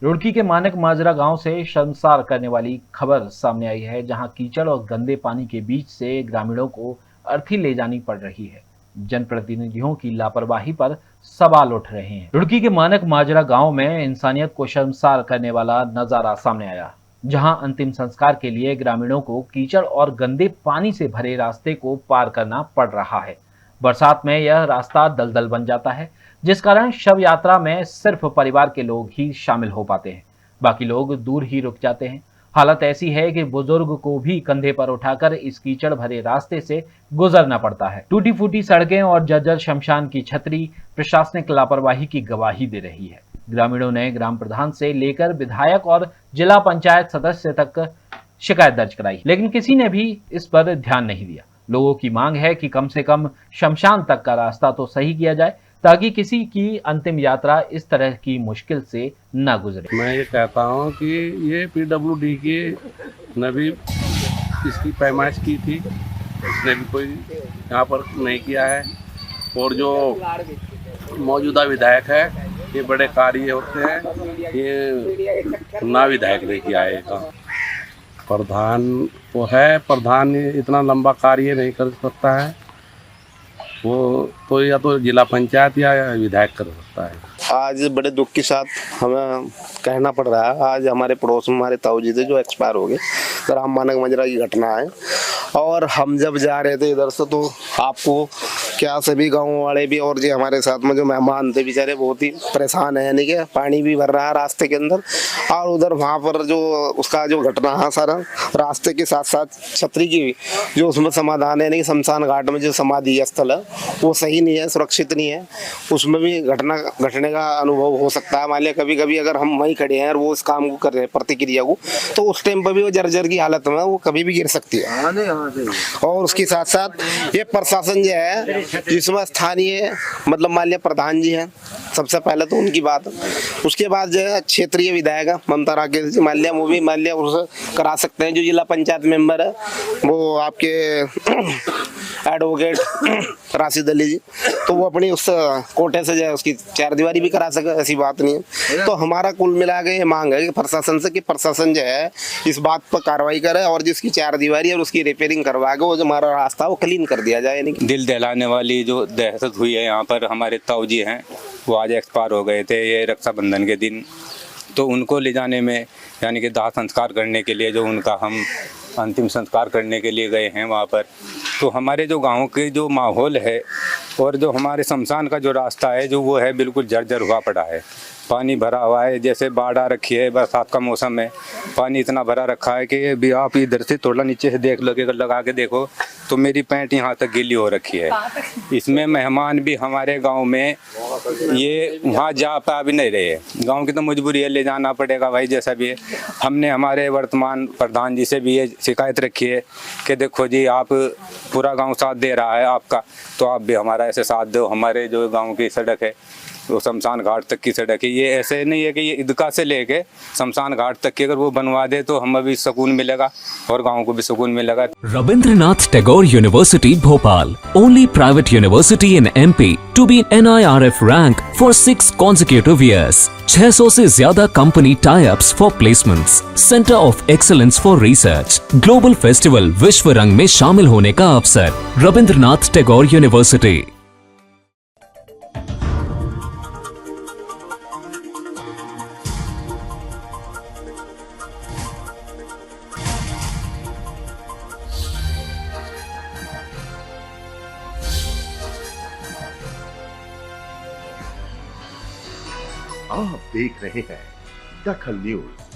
रुड़की के मानक माजरा गांव से शर्मसार करने वाली खबर सामने आई है, जहां कीचड़ और गंदे पानी के बीच से ग्रामीणों को अर्थी ले जानी पड़ रही है। जनप्रतिनिधियों की लापरवाही पर सवाल उठ रहे हैं। रुड़की के मानक माजरा गांव में इंसानियत को शर्मसार करने वाला नजारा सामने आया, जहां अंतिम संस्कार के लिए ग्रामीणों को कीचड़ और गंदे पानी से भरे रास्ते को पार करना पड़ रहा है। बरसात में यह रास्ता दलदल बन जाता है, जिस कारण शव यात्रा में सिर्फ परिवार के लोग ही शामिल हो पाते हैं, बाकी लोग दूर ही रुक जाते हैं। हालत ऐसी है कि बुजुर्ग को भी कंधे पर उठाकर इस कीचड़ भरे रास्ते से गुजरना पड़ता है। टूटी फूटी सड़कें और जर्जर शमशान की छतरी प्रशासनिक लापरवाही की गवाही दे रही है। ग्रामीणों ने ग्राम प्रधान से लेकर विधायक और जिला पंचायत सदस्य तक शिकायत दर्ज कराई, लेकिन किसी ने भी इस पर ध्यान नहीं दिया। लोगों की मांग है कि कम से कम शमशान तक का रास्ता तो सही किया जाए, ताकि किसी की अंतिम यात्रा इस तरह की मुश्किल से न गुजरे। मैं ये कहता हूँ कि ये PWD की ने भी इसकी पैमाइश की थी, इसने भी कोई यहाँ पर नहीं किया है। और जो मौजूदा विधायक है, ये बड़े कार्य होते हैं, ये ना विधायक नहीं किया है काम। प्रधान वो है, प्रधान इतना लंबा कार्य नहीं कर सकता है, वो तो या तो जिला पंचायत या विधायक कर सकता है। आज बड़े दुख के साथ हमें कहना पड़ रहा है, आज हमारे पड़ोस में हमारे ताऊ जी थे जो एक्सपायर हो गए। ग्राम मानक माजरा की घटना है, और हम जब जा रहे थे इधर से तो आपको क्या सभी गाँव वाले भी और जी हमारे साथ में जो मेहमान थे बेचारे बहुत ही परेशान है, यानी कि पानी भी भर रहा है रास्ते के अंदर। और उधर वहाँ पर जो उसका जो घटना है सारा रास्ते के साथ साथ छतरी की जो उसमें समाधान है, यानी कि शमशान घाट में जो समाधि स्थल है वो सही नहीं है, सुरक्षित नहीं है, उसमें भी घटना घटने का अनुभव हो सकता है। मान लिया कभी कभी अगर हम वहीं खड़े हैं और वो इस काम को कर रहे हैं प्रतिक्रिया को, तो उस टाइम पर भी वो जर्जर की हालत में वो कभी भी गिर सकती है। और उसके साथ साथ ये प्रशासन जो है जिसमें स्थानीय मतलब मान लिया प्रधान जी हैं, सबसे पहले तो उनकी बात, उसके बाद जो है क्षेत्रीय विधायक ममता राकेश जी मान लिया, वो भी मान लिया उसे करा सकते हैं। जो जिला पंचायत मेंबर है वो आपके एडवोकेट राशिद अली जी, तो वो अपनी उस कोटे से जो है उसकी चारदीवारी भी करा सके, ऐसी बात नहीं है। तो हमारा कुल मिला के ये मांग है कि प्रशासन से कि प्रशासन जो है इस बात पर कार्रवाई करे और जिसकी चारदीवारी और उसकी रिपेयरिंग करवा के वो जो हमारा रास्ता वो क्लीन कर दिया जाए। दिल दहलाने वाली जो दहशत हुई है यहाँ पर, हमारे ताऊ जी हैं वो आज एक्सपायर हो गए थे ये रक्षाबंधन के दिन। तो उनको ले जाने में यानी कि दाह संस्कार करने के लिए जो उनका हम अंतिम संस्कार करने के लिए गए हैं वहाँ पर, तो हमारे जो गांव के जो माहौल है और जो हमारे शमशान का जो रास्ता है जो वो है बिल्कुल जर्जर हुआ पड़ा है। पानी भरा हुआ है, जैसे बाढ़ आ रखी है, बरसात का मौसम है, पानी इतना भरा रखा है कि भी आप इधर से थोड़ा नीचे से देख लोगे, लगा के देखो तो मेरी पैंट यहाँ तक गीली हो रखी है। इसमें मेहमान भी हमारे गांव में ये वहाँ जा पा भी नहीं रहे, गांव की तो मजबूरी है, ले जाना पड़ेगा भाई जैसा भी है। हमने हमारे वर्तमान प्रधान जी से भी ये शिकायत रखी है कि देखो जी आप पूरा गाँव साथ दे रहा है आपका, तो आप भी हमारा ऐसे साथ दो। हमारे जो गाँव की सड़क है वो शमशान घाट तक की सड़क है, ये ऐसे नहीं है कि ये ईदगाह से लेके शमशान घाट तक की अगर वो बनवा दे तो हमें भी सुकून मिलेगा और गांव को भी सुकून मिलेगा। Rabindranath Tagore university Bhopal, only private university in MP to be NIRF rank for 6 consecutive years. 600 से ज्यादा company tie-ups for placements, centre of excellence for research, global festival विश्व रंग में शामिल होने का अवसर। रविंद्रनाथ टैगोर यूनिवर्सिटी। आप देख रहे हैं दखल न्यूज।